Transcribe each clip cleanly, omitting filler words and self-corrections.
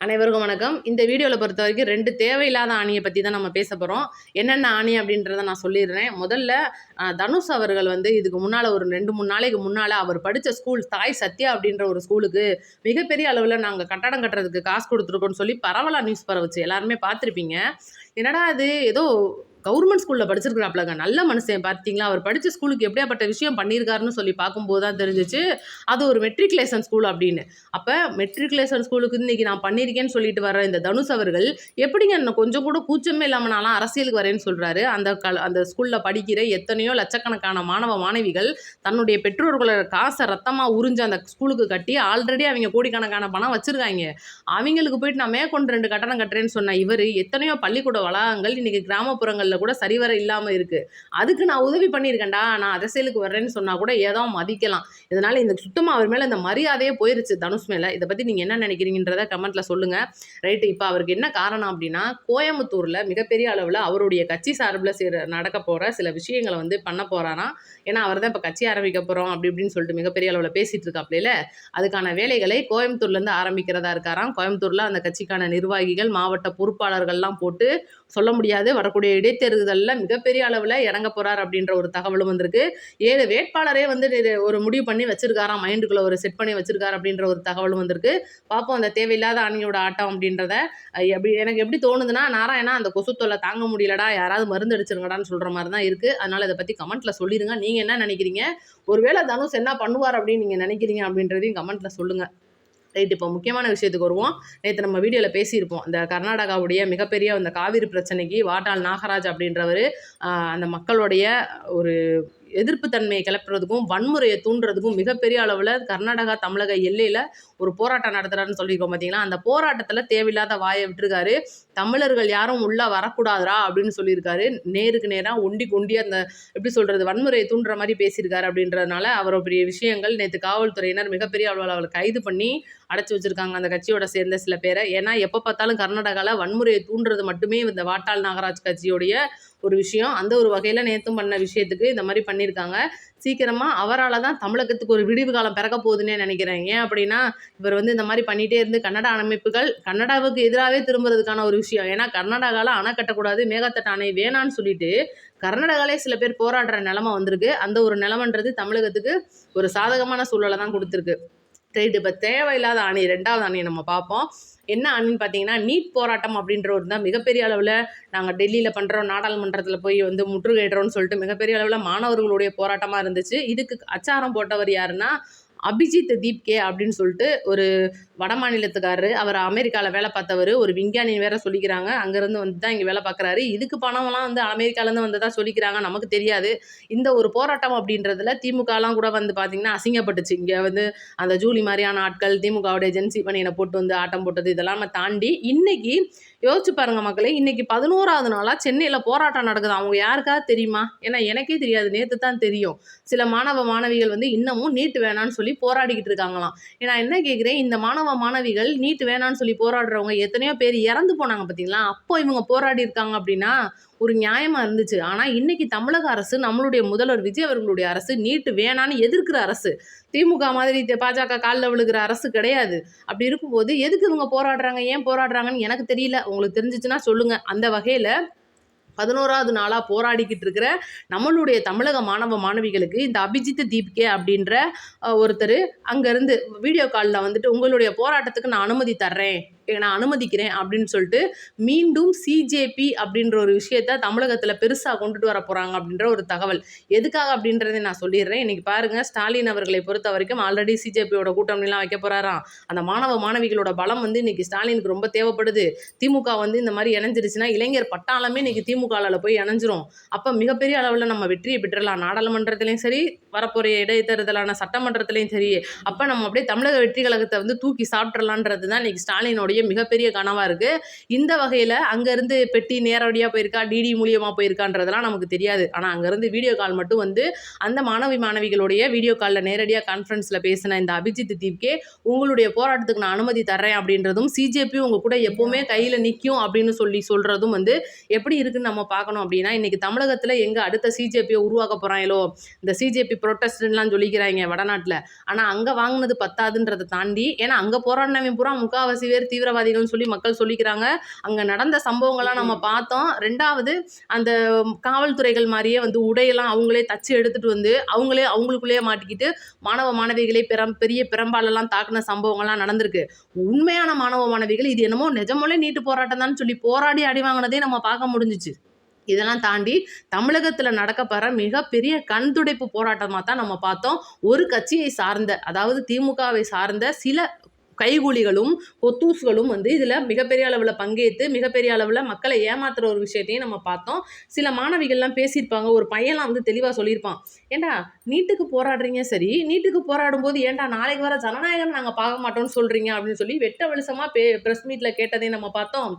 அனைவருக்கும் வணக்கம். இந்த வீடியோவில் பொறுத்த வரைக்கும் 2 தேவையில்லாத ஆணியை பற்றி தான் நம்ம பேச போகிறோம். என்னென்ன ஆணி அப்படின்றத நான் சொல்லிடுறேன். முதல்ல தனுஷ் அவர்கள் இதுக்கு முன்னால் ஒரு 2-3 நாளைக்கு முன்னால் அவர் படித்த ஸ்கூல் தாய் சத்யா அப்படின்ற ஒரு ஸ்கூலுக்கு மிகப்பெரிய அளவில் நாங்கள் கட்டடம் கட்டுறதுக்கு காசு கொடுத்துருக்கோன்னு சொல்லி பரவலாக நியூஸ் பரவுச்சு. எல்லாருமே பார்த்துருப்பீங்க. என்னடா அது ஏதோ கவர்மெண்ட் ஸ்கூலில் படிச்சிருக்கிறாப்லங்க, நல்ல மனுஷன் பார்த்தீங்களா, அவர் படித்த ஸ்கூலுக்கு எப்படியாப்பட்ட விஷயம் பண்ணியிருக்காருன்னு சொல்லி பார்க்கும்போது தான் தெரிஞ்சிச்சு அது ஒரு மெட்ரிகுலேஷன் ஸ்கூல் அப்படின்னு. அப்போ மெட்ரிகுலேஷன் ஸ்கூலுக்கு இன்றைக்கி நான் பண்ணியிருக்கேன்னு சொல்லிட்டு வர இந்த தனுஷ் அவர்கள் எப்படிங்க இன்னும் கொஞ்சம் கூட கூச்சமே இல்லாமல் நான்லாம் அரசியலுக்கு வரேன்னு சொல்கிறாரு. அந்த ஸ்கூலில் படிக்கிற எத்தனையோ லட்சக்கணக்கான மாணவ மாணவிகள் தன்னுடைய பெற்றோர்களோட காசை ரத்தமாக உறிஞ்சு அந்த ஸ்கூலுக்கு கட்டி ஆல்ரெடி அவங்க கோடிக்கணக்கான பணம் வச்சுருக்காங்க. அவங்களுக்கு போயிட்டு நான் மேற்கொண்டு 2 கட்டடம் கட்டுறேன்னு சொன்ன இவர் எத்தனையோ பள்ளிக்கூட வளாகங்கள் இன்றைக்கி கிராமப்புறங்கள் கூட சரிவர இல்லாமல் இருக்குது. அதுக்கு நான் உதவி பண்ணியிருக்கேன்டா, நான் அரசியலுக்கு வர்றேன்னு சொன்னால் கூட ஏதோ மதிக்கலாம். இதனால் இந்த சுத்தமாக அவர் மேலே இந்த மரியாதையே போயிருச்சு தனுஷ் மேலே. இதை பற்றி நீங்கள் என்ன நினைக்கிறீங்கன்றத கமெண்ட்டில் சொல்லுங்கள். ரைட்டு, இப்போ அவருக்கு என்ன காரணம் அப்படின்னா, கோயம்புத்தூரில் மிகப்பெரிய அளவில் அவருடைய கட்சி சார்பில் நடக்க போகிற சில விஷயங்களை பண்ண போகிறாராம். ஏன்னா அவர் தான் இப்போ கட்சி ஆரம்பிக்க போகிறோம் அப்படி இப்படின்னு சொல்லிட்டு மிகப்பெரிய அளவில் பேசிகிட்டு இருக்காப்ல. அதுக்கான வேலைகளை கோயம்புத்தூர்லேருந்து ஆரம்பிக்கிறதா இருக்காராம். கோயம்புத்தூரில் அந்த கட்சிக்கான நிர்வாகிகள் மாவட்ட பொறுப்பாளர்கள்லாம் போட்டு சொல்ல முடியாது வரக்கூடிய இடைத்தேர்தலில் மிகப்பெரிய அளவில் இறங்க போகிறார் அப்படின்ற ஒரு தகவலும் வந்திருக்கு. 7 வேட்பாளரே ஒரு முடிவு பண்ணி வச்சிருக்காராம், மைண்டுக்குள்ளே ஒரு செட் பண்ணி வச்சிருக்காரு அப்படின்ற ஒரு தகவலும் வந்திருக்கு. பார்ப்போம் அந்த தேவையில்லாத அணியோட ஆட்டம் அப்படின்றத. எனக்கு எப்படி தோணுதுன்னா, நாராயணா அந்த கொசு தொல்லை தாங்க முடியலடா, யாராவது மருந்து அடிச்சிருங்கடான்னு சொல்கிற மாதிரி தான் இருக்குது. அதனால் இதை பற்றி கமெண்ட்டில் சொல்லிடுங்க. நீங்கள் என்ன நினைக்கிறீங்க? ஒருவேளை தனுஷ் என்ன பண்ணுவார் அப்படின்னு நீங்கள் நினைக்கிறீங்க அப்படின்றதையும் கமெண்ட்டில் சொல்லுங்கள். ரைட், இப்போ முக்கியமான விஷயத்துக்கு வருவோம். நேற்று நம்ம வீடியோவில் பேசியிருப்போம். இந்த கர்நாடகாவுடைய மிகப்பெரிய அந்த காவிரி பிரச்சனைக்கு வாட்டாள் நாகராஜ் அப்படின்றவர் அந்த மக்களுடைய ஒரு எதிர்ப்பு தன்மையை கிளப்புறதுக்கும் வன்முறையை தூண்டுறதுக்கும் மிகப்பெரிய அளவில் கர்நாடகா தமிழக எல்லையில் ஒரு போராட்டம் நடத்துகிறாருன்னு சொல்லியிருக்கோம் பார்த்தீங்களா. அந்த போராட்டத்தில் தேவையில்லாத வாயை விட்டுருக்காரு. தமிழர்கள் யாரும் உள்ளே வரக்கூடாதுரா அப்படின்னு சொல்லியிருக்காரு. நேருக்கு நேராக ஒண்டி அந்த எப்படி சொல்கிறது வன்முறையை தூண்டுற மாதிரி பேசியிருக்காரு. அப்படின்றதுனால அவரை பெரிய விஷயங்கள் நேற்று காவல்துறையினர் மிகப்பெரிய அளவில் அவளை கைது பண்ணி அடைச்சி வச்சுருக்காங்க, அந்த கட்சியோட சேர்ந்த சில பேரை. ஏன்னா எப்போ பார்த்தாலும் கர்நாடகாவில் வன்முறையை தூண்டுறது மட்டுமே இந்த வாட்டாள் நாகராஜ் கட்சியோடைய ஒரு விஷயம். அந்த ஒரு வகையில் நேற்றும் பண்ண விஷயத்துக்கு இந்த மாதிரி பண்ணியிருக்காங்க. சீக்கிரமாக அவரால் தான் தமிழகத்துக்கு ஒரு விடிவு காலம் பிறக்க போகுதுன்னே நினைக்கிறேன். ஏன் அப்படின்னா, இவர் இந்த மாதிரி பண்ணிகிட்டே இருந்து கன்னட அமைப்புகள் கன்னடாவுக்கு எதிராகவே திரும்புறதுக்கான ஒரு விஷயம். ஏன்னா கர்நாடகாவில் அணை கட்டக்கூடாது, மேகத்தட்ட அணை வேணான்னு சொல்லிட்டு கர்நாடகாலே சில பேர் போராடுற நிலமை வந்திருக்கு. அந்த ஒரு நிலமன்றது தமிழகத்துக்கு ஒரு சாதகமான சூழலை தான் கொடுத்துருக்கு. ரைட்டு, இப்போ தேவையில்லாத அணி 2வது அணியை நம்ம பார்ப்போம். என்ன அணின்னு பார்த்தீங்கன்னா, நீட் போராட்டம் அப்படின்ற ஒரு தான் மிகப்பெரிய அளவில் நாங்கள் டெல்லியில் பண்ணுறோம், நாடாளுமன்றத்தில் போய் முற்றுகையிடுறோம்னு சொல்லிட்டு மிகப்பெரிய அளவில் மாணவர்களுடைய போராட்டமாக இருந்துச்சு. இதுக்கு அச்சாரம் போட்டவர் யாருன்னா அபிஜித் தீப்கே அப்படின்னு சொல்லிட்டு ஒரு வட மாநிலத்துக்காரரு. அவர் அமெரிக்காவில் வேலை பார்த்தவர், ஒரு விஞ்ஞானின்னு வேற சொல்லிக்கிறாங்க. அங்கேருந்து தான் இங்கே வேலை பார்க்குறாரு. இதுக்கு பணம்லாம் அமெரிக்காலேருந்து வந்ததாக சொல்லிக்கிறாங்க, நமக்கு தெரியாது. இந்த ஒரு போராட்டம் அப்படின்றதுல திமுகலாம் கூட பார்த்தீங்கன்னா அசிங்கப்பட்டுச்சு. இங்கே அந்த ஜூலி மாதிரியான ஆட்கள் திமுகவுடைய ஜென்சி பணியினை போட்டு ஆட்டம் போட்டது இதெல்லாம் தாண்டி இன்னைக்கு யோசிச்சு பாருங்க மக்களே, இன்னைக்கு 11வது நாளாக சென்னையில் போராட்டம் நடக்குது. அவங்க யாருக்காவது தெரியுமா? ஏன்னா எனக்கே தெரியாது, நேற்று தான் தெரியும். சில மாணவ மாணவிகள் இன்னமும் நீட் வேணான்னு சொல்லி போராடிக்கிட்டு இருக்காங்களாம். நான் என்ன கேட்குறேன், இந்த மாணவ மாணவிகள் நீட் வேணான்னு சொல்லி போராடுறவங்க எத்தனையோ பேர் இறந்து போனாங்க பார்த்தீங்களா? அப்போ இவங்க போராடி இருக்காங்க அப்படின்னா ஒரு நியாயமாக இருந்துச்சு. ஆனால் இன்னைக்கு தமிழக அரசு, நம்மளுடைய முதல்வர் விஜய் அவர்களுடைய அரசு நீட்டு வேணான்னு எதிர்க்கிற அரசு. திமுக மாதிரி பாஜக காலில் விழுகிற அரசு கிடையாது. அப்படி இருக்கும்போது எதுக்கு இவங்க போராடுறாங்க, ஏன் போராடுறாங்கன்னு எனக்கு தெரியல. உங்களுக்கு தெரிஞ்சிச்சுன்னா சொல்லுங்கள். அந்த வகையில் 11வது நாளாக போராடிக்கிட்டு இருக்கிற நம்மளுடைய தமிழக மாணவ மாணவிகளுக்கு இந்த அபிஜித் தீப்கே அப்படின்ற ஒருத்தர் அங்கேருந்து வீடியோ காலில் உங்களுடைய போராட்டத்துக்கு நான் அனுமதி தர்றேன், நான் அனுமதிக்கிறேன் அப்படின்னு சொல்லிட்டு மீண்டும் சிஜேபி அப்படின்ற ஒரு விஷயத்த தமிழகத்தில் பெருசாக கொண்டுட்டு வர போகிறாங்க அப்படின்ற ஒரு தகவல். எதுக்காக அப்படின்றதை நான் சொல்லிடுறேன். இன்றைக்கி பாருங்கள், ஸ்டாலின் அவர்களை பொறுத்த வரைக்கும் ஆல்ரெடி சிஜேபியோட கூட்டம்லாம் வைக்க போகிறாராம். அந்த மாணவ மாணவிகளோட பலம் இன்றைக்கி ஸ்டாலினுக்கு ரொம்ப தேவைப்படுது. திமுக இந்த மாதிரி இணைஞ்சிருச்சுன்னா இளைஞர் பட்டாளமே இன்றைக்கி திமுகவில் போய் இணைஞ்சிரும். அப்போ மிகப்பெரிய அளவில் நம்ம வெற்றியை பெற்றலாம். நாடாளுமன்றத்திலையும் சரி, வரப்போகிற இடைத்தேர்தலான சட்டமன்றத்திலையும் சரி. அப்போ நம்ம அப்படியே தமிழக வெற்றி கழகத்தை தூக்கி சாப்பிட்றலான்றது தான் இன்றைக்கி ஸ்டாலினோடைய மிகப்பெரிய கனவாக இருக்குது. இந்த வகையில் அங்கேருந்து பெட்டி நேரடியாக போயிருக்கா, டிடி மூலியமாக போயிருக்கான்றதெல்லாம் நமக்கு தெரியாது. ஆனால் அங்கேருந்து வீடியோ கால் மட்டும் அந்த மாணவிகளுடைய வீடியோ காலில் நேரடியாக கான்ஃபரன்ஸில் பேசின இந்த அபிஜித் தீப்கே உங்களுடைய போராட்டத்துக்கு நான் அனுமதி தர்றேன் அப்படின்றதும், சிஜேபி உங்கள் கூட எப்போவுமே கையில் நிற்கும் அப்படின்னு சொல்கிறதும் எப்படி இருக்குன்னு நம்ம பார்க்கணும். அப்படின்னா இன்றைக்கி தமிழகத்தில் எங்கே அடுத்த சிஜேபியை உருவாக்க போகிறாங்களோ, இந்த சிஜேபி ப்ரொட்டஸ்ட்லாம் சொல்லிக்கிறாங்க வடநாட்டில். ஆனால் அங்கே வாங்கினது பத்தாதுன்றதை தாண்டி, ஏன்னா அங்கே போராடினவன் பூரா முக்கால்வாசி பேர் தீவிரவாதிகள்னு சொல்லி மக்கள் சொல்லிக்கிறாங்க. அங்கே நடந்த சம்பவங்கள்லாம் நம்ம பார்த்தோம். 2வது அந்த காவல்துறைகள் மாதிரியே வந்து உடையெல்லாம் அவங்களே தச்சு எடுத்துகிட்டு வந்து அவங்களுக்குள்ளேயே மாட்டிக்கிட்டு மாணவ மாணவிகளை பெரிய பெரும்பாலெல்லாம் தாக்குன சம்பவங்கள்லாம் நடந்திருக்கு. உண்மையான மாணவ மாணவிகள் இது என்னமோ நிஜமோலே நீட்டு போராட்டம் தான் சொல்லி போராடி அடி வாங்கினதே நம்ம பார்க்க முடிஞ்சிச்சு. இதெல்லாம் தாண்டி தமிழகத்தில் நடக்கப்படுற மிகப்பெரிய கண்துடைப்பு போராட்டமாக தான் நம்ம பார்த்தோம். ஒரு கட்சியை சார்ந்த, அதாவது திமுகவை சார்ந்த சில கைகூலிகளும் கொத்தூசுகளும் வந்து இதில் மிகப்பெரிய அளவில் பங்கேற்று மிகப்பெரிய அளவில் மக்களை ஏமாத்துற ஒரு விஷயத்தையும் நம்ம பார்த்தோம். சில மாணவிகள்லாம் பேசியிருப்பாங்க. ஒரு பையன்லாம் வந்து தெளிவாக சொல்லியிருப்பான், ஏண்டா நீட்டுக்கு போராடுறீங்க சரி, நீட்டுக்கு போராடும் போது ஏண்டா நாளைக்கு வர ஜனநாயகம் நாங்கள் பார்க்க மாட்டோம்னு சொல்கிறீங்க அப்படின்னு சொல்லி வெட்ட வெளிச்சமாக ப்ரெஸ் மீட்டில் கேட்டதையும் நம்ம பார்த்தோம்.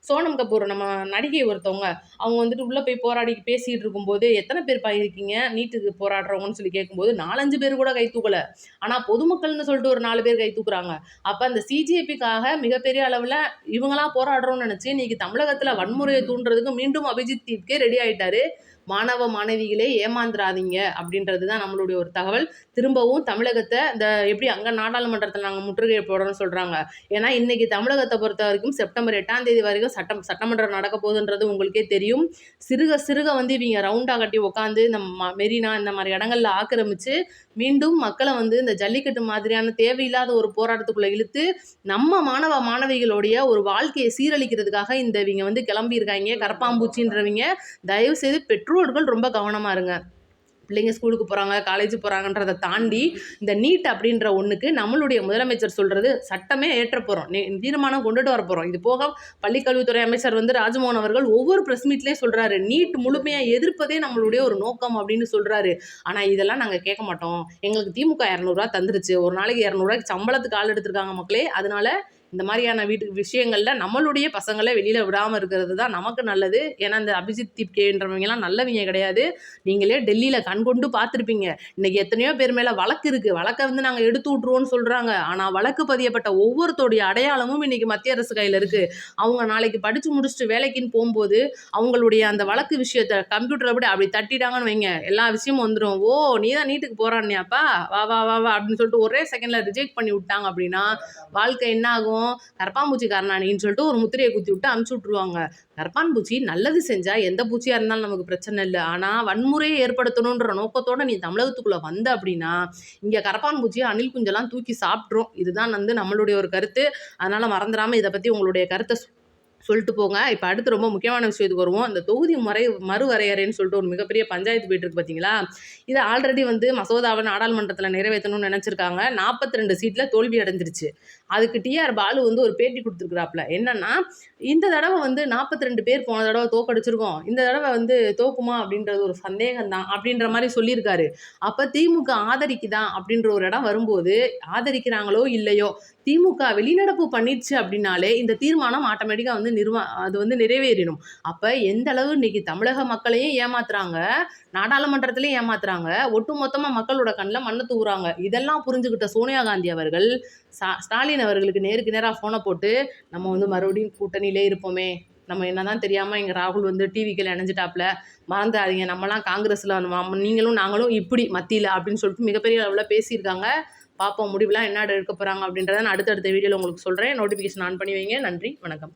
சோனம் கபூர் நம்ம நடிகை ஒருத்தவங்க, அவங்க வந்துட்டு உள்ளே போய் போராடி பேசிகிட்டு இருக்கும்போது எத்தனை பேர் இருக்கீங்க நீட்டுக்கு போராடுறவங்கன்னு சொல்லி கேட்கும்போது 4-5 பேர் கூட கை தூக்கலை. ஆனால் பொதுமக்கள்னு சொல்லிட்டு ஒரு 4 பேர் கை தூக்குறாங்க. அப்போ அந்த சிஜேபிக்காக மிகப்பெரிய அளவில் இவங்களா போராடுறோம்னு நினச்சி இன்னைக்கு தமிழகத்தில் வன்முறையை தூண்டுறதுக்கு மீண்டும் அபிஜித் தீப்கே ரெடி ஆகிட்டாரு. மாணவ மாணவிகளே ஏமாந்துராதீங்க அப்படின்றது தான் நம்மளுடைய ஒரு தகவல். திரும்பவும் தமிழகத்தை இந்த எப்படி அங்கே நாடாளுமன்றத்தில் நாங்கள் முற்றுகை போடுறோம்னு சொல்கிறாங்க. ஏன்னா இன்றைக்கி தமிழகத்தை பொறுத்த வரைக்கும் செப்டம்பர் 8ஆம் தேதி வரைக்கும் சட்டமன்றம் நடக்க போகுதுன்றது உங்களுக்கே தெரியும். சிறுக வந்து இவங்க ரவுண்டாக கட்டி உட்காந்து இந்த மெரினா இந்த மாதிரி இடங்களில் ஆக்கிரமித்து மீண்டும் மக்களை வந்து இந்த ஜல்லிக்கட்டு மாதிரியான தேவையில்லாத ஒரு போராட்டத்துக்குள்ளே இழுத்து நம்ம மாணவ மாணவிகளுடைய ஒரு வாழ்க்கையை சீரழிக்கிறதுக்காக இவங்க வந்து கிளம்பியிருக்காங்க. கரப்பாம்பூச்சின்றவங்க தயவு செய்து பெற்றோர்கள் ரொம்ப கவனமாக இருங்க. பிள்ளைங்க ஸ்கூலுக்கு போகிறாங்க, காலேஜ் போகிறாங்கன்றதை தாண்டி இந்த நீட் அப்படின்ற ஒன்றுக்கு நம்மளுடைய முதலமைச்சர் சொல்கிறது சட்டமே ஏற்ற போகிறோம், தீர்மானம் கொண்டுட்டு வர போகிறோம். இது போக பள்ளிக்கல்வித்துறை அமைச்சர் வந்து ராஜ்மோகன் அவர்கள் ஒவ்வொரு ப்ரெஸ் மீட்லேயும் சொல்கிறாரு, நீட் முழுமையாக எதிர்ப்பதே நம்மளுடைய ஒரு நோக்கம் அப்படின்னு சொல்கிறாரு. ஆனால் இதெல்லாம் நாங்கள் கேட்க மாட்டோம், எங்களுக்கு திமுக 200 தந்துருச்சு, ஒரு நாளைக்கு 200 சம்பளத்துக்கு ஆள் எடுத்திருக்காங்க மக்களே, அதனால இந்த மாதிரியான விஷயங்களில் நம்மளுடைய பசங்களை வெளியில் விடாமல் இருக்கிறது தான் நமக்கு நல்லது. ஏன்னா இந்த அபிஜித் தீப்கேன்றவங்கலாம் நல்லவங்க கிடையாது. நீங்களே டெல்லியில் கண்கொண்டு பார்த்துருப்பீங்க. இன்றைக்கி எத்தனையோ பேர் மேலே வழக்கு இருக்குது, வழக்கை வந்து நாங்கள் எடுத்து விட்ருவோன்னு சொல்கிறாங்க. ஆனால் வழக்கு பதியப்பட்ட ஒவ்வொருத்தோடைய அடையாளமும் இன்றைக்கி மத்திய அரசு கையில் இருக்குது. அவங்க நாளைக்கு படித்து முடிச்சுட்டு வேலைக்குன்னு போகும்போது அவங்களுடைய அந்த வழக்கு விஷயத்தை கம்ப்யூட்டரில் கூட அப்படி தட்டிட்டாங்கன்னு வைங்க, எல்லா விஷயமும் வந்துடும். ஓ நீ தான் நீட்டுக்கு போகிறான்னியாப்பா, வா வா வா வா அப்படின்னு சொல்லிட்டு ஒரே செகண்டில் ரிஜெக்ட் பண்ணி விட்டாங்க அப்படின்னா வாழ்க்கை என்ன ஆகும்? கரப்பான்பூச்சி காரணானின்னு சொல்லிட்டு ஒரு முத்திரையை குத்தி விட்டு அமுச்சு விட்ருவாங்க. கரப்பான்பூச்சி நல்லது செஞ்சா எந்த பூச்சியா இருந்தாலும் நமக்கு பிரச்சனை இல்லை. ஆனால் வன்முறையை ஏற்படுத்தணுன்ற நோக்கத்தோட நீ தமிழகத்துக்குள்ள வந்த அப்படின்னா இங்கே கரப்பான்பூச்சியை அணில் குஞ்செல்லாம் தூக்கி சாப்பிட்ரும். இதுதான் வந்து நம்மளுடைய ஒரு கருத்து. அதனால மறந்துடாம இதை பற்றி உங்களுடைய கருத்தை சொல்லிட்டு போங்க. இப்போ அடுத்து ரொம்ப முக்கியமான விஷயத்துக்கு வருவோம். இந்த தொகுதி மறுவரையறைன்னு சொல்லிட்டு ஒரு மிகப்பெரிய பஞ்சாயத்து போயிட்டு இருக்கு பார்த்தீங்களா. இதை ஆல்ரெடி வந்து மசோதாவை நாடாளுமன்றத்தில் நிறைவேற்றணும்னு நினச்சிருக்காங்க. 42 சீட்டில் தோல்வி அடைஞ்சிருச்சு. அதுக்கு டிஆர் பாலு வந்து ஒரு பேட்டி கொடுத்துருக்குறாப்புல. என்னன்னா இந்த தடவை வந்து 42 பேர் போன தடவை தோக்கடிச்சிருக்கோம், இந்த தடவை வந்து தோக்குமா அப்படின்றது ஒரு சந்தேகம் தான் அப்படின்ற மாதிரி சொல்லியிருக்காரு. அப்போ திமுக ஆதரிக்குதான் அப்படின்ற ஒரு இடம் வரும்போது ஆதரிக்கிறாங்களோ இல்லையோ, திமுக வெளிநடப்பு பண்ணிடுச்சு அப்படின்னாலே இந்த தீர்மானம் ஆட்டோமேட்டிக்காக வந்து அது வந்து நிறைவேறிடும். அப்போ எந்த அளவு இன்னைக்கு தமிழக மக்களையும் ஏமாத்துறாங்க, நாடாளுமன்றத்திலையும் ஏமாத்துறாங்க, ஒட்டுமொத்தமாக மக்களோட கண்ணில் மண்ணை தூவுறாங்க. இதெல்லாம் புரிஞ்சுக்கிட்ட சோனியா காந்தி அவர்கள் ஸ்டாலின் அவர்களுக்கு நேருக்கு நேராக ஃபோனை போட்டு நம்ம வந்து மறுபடியும் கூட்டணியிலே இருப்போமே, நம்ம என்னதான் தெரியாமல் எங்கள் ராகுல் வந்து டிவிக்கில் இணைஞ்சிட்டாப்புல, மறந்துடாதீங்க நம்மலாம் காங்கிரஸில் நீங்களும் நாங்களும் இப்படி மத்தியில் அப்படின்னு சொல்லிட்டு மிகப்பெரிய அளவில் பேசியிருக்காங்க. பார்ப்போம் முடிவுலாம் என்ன எடுக்க போகிறாங்க அப்படின்றத நான் அடுத்தடுத்த வீடியோவில் உங்களுக்கு சொல்கிறேன். நோட்டிஃபிகேஷன் ஆன் பண்ணி வைங்க. நன்றி, வணக்கம்.